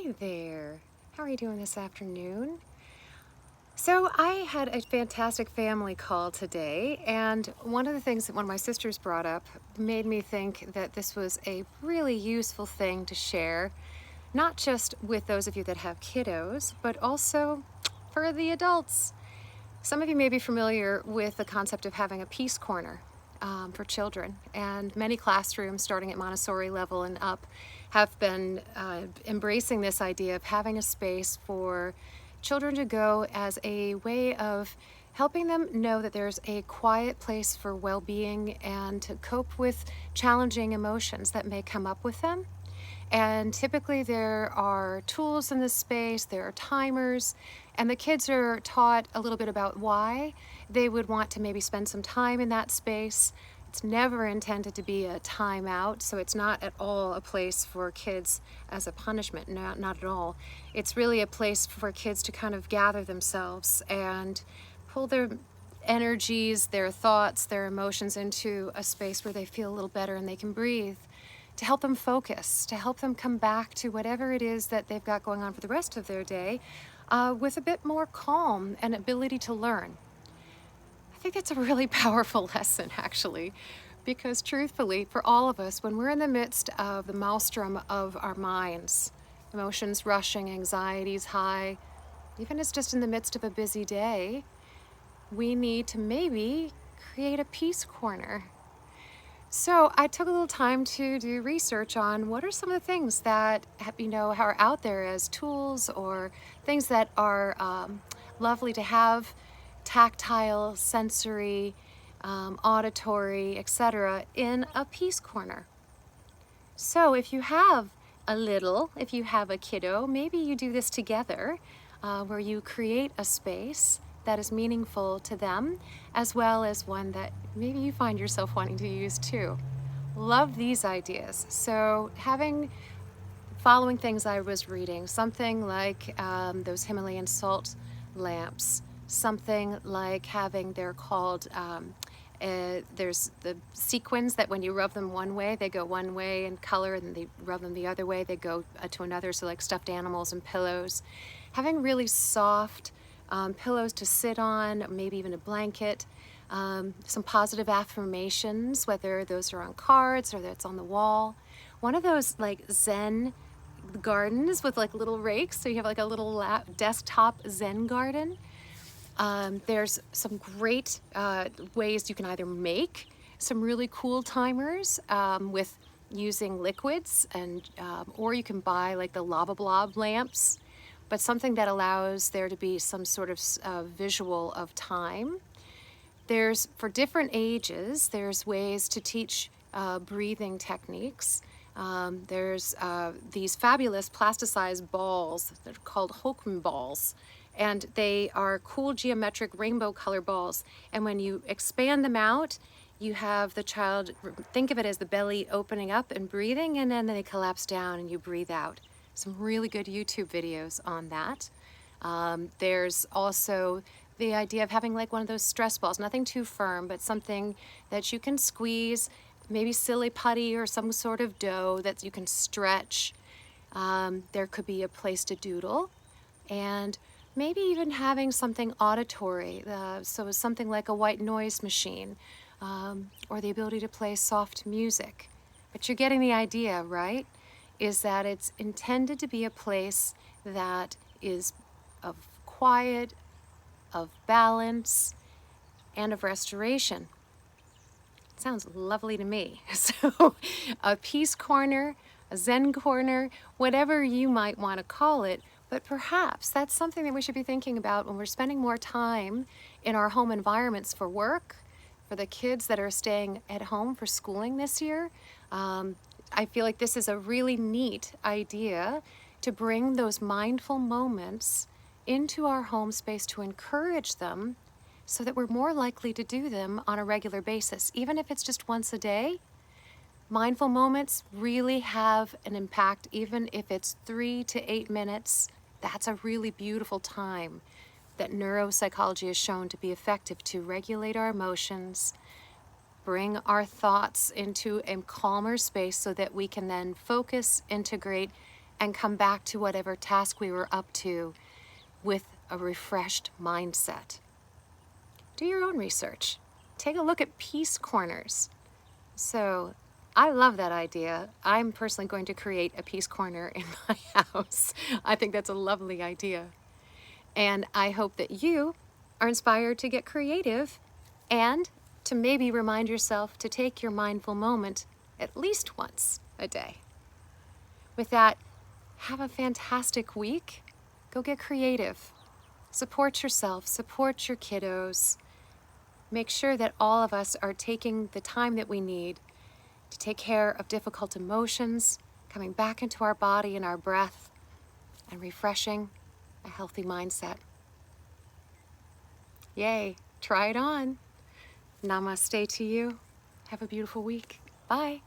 Hi there. How are you doing this afternoon? So I had a fantastic family call today, and one of the things that one of my sisters brought up made me think that this was a really useful thing to share, not just with those of you that have kiddos, but also for the adults. Some of you may be familiar with the concept of having a peace corner for children, and many classrooms starting at Montessori level and up have been embracing this idea of having a space for children to go as a way of helping them know that there's a quiet place for well-being and to cope with challenging emotions that may come up with them. And typically there are tools in this space, there are timers, and the kids are taught a little bit about why they would want to maybe spend some time in that space. It's never intended to be a timeout, so it's not at all a place for kids as a punishment, not at all. It's really a place for kids to kind of gather themselves and pull their energies, their thoughts, their emotions into a space where they feel a little better and they can breathe, to help them focus, to help them come back to whatever it is that they've got going on for the rest of their day with a bit more calm and ability to learn. I think that's a really powerful lesson, actually, because truthfully, for all of us, when we're in the midst of the maelstrom of our minds, emotions rushing, anxieties high, even if it's just in the midst of a busy day, we need to maybe create a peace corner. So I took a little time to do research on what are some of the things that are out there as tools or things that are lovely to have, tactile, sensory, auditory, etc., in a peace corner. So if you have if you have a kiddo, maybe you do this together, where you create a space that is meaningful to them, as well as one that maybe you find yourself wanting to use too. Love these ideas. So following things I was reading, something like those Himalayan salt lamps, something like they're called, there's the sequins that when you rub them one way, they go one way in color, and they rub them the other way, they go to another, so like stuffed animals and pillows. Having really soft pillows to sit on, maybe even a blanket, some positive affirmations, whether those are on cards or that's on the wall. One of those like Zen gardens with like little rakes, so you have like a little desktop Zen garden. There's some great ways you can either make some really cool timers with using liquids, and or you can buy like the lava blob lamps, but something that allows there to be some sort of visual of time. For different ages, there's ways to teach breathing techniques. There's these fabulous plasticized balls that are called hokum balls, and they are cool geometric rainbow color balls. And when you expand them out, you have the child, think of it as the belly opening up and breathing, and then they collapse down and you breathe out. Some really good YouTube videos on that. There's also the idea of having like one of those stress balls, nothing too firm, but something that you can squeeze, maybe silly putty or some sort of dough that you can stretch. There could be a place to doodle, and maybe even having something auditory, so something like a white noise machine, or the ability to play soft music. But you're getting the idea, right? Is that it's intended to be a place that is of quiet, of balance, and of restoration. Sounds lovely to me. So a peace corner, a Zen corner, whatever you might want to call it, but perhaps that's something that we should be thinking about when we're spending more time in our home environments for work, for the kids that are staying at home for schooling this year. I feel like this is a really neat idea to bring those mindful moments into our home space to encourage them, so that we're more likely to do them on a regular basis. Even if it's just once a day, mindful moments really have an impact. Even if it's 3 to 8 minutes, that's a really beautiful time that neuropsychology has shown to be effective to regulate our emotions, bring our thoughts into a calmer space so that we can then focus, integrate, and come back to whatever task we were up to with a refreshed mindset. Do your own research. Take a look at peace corners. So I love that idea. I'm personally going to create a peace corner in my house. I think that's a lovely idea. And I hope that you are inspired to get creative and to maybe remind yourself to take your mindful moment at least once a day. With that, have a fantastic week. Go get creative. Support yourself, support your kiddos. Make sure that all of us are taking the time that we need to take care of difficult emotions, coming back into our body and our breath, and refreshing a healthy mindset. Yay, try it on. Namaste to you. Have a beautiful week. Bye.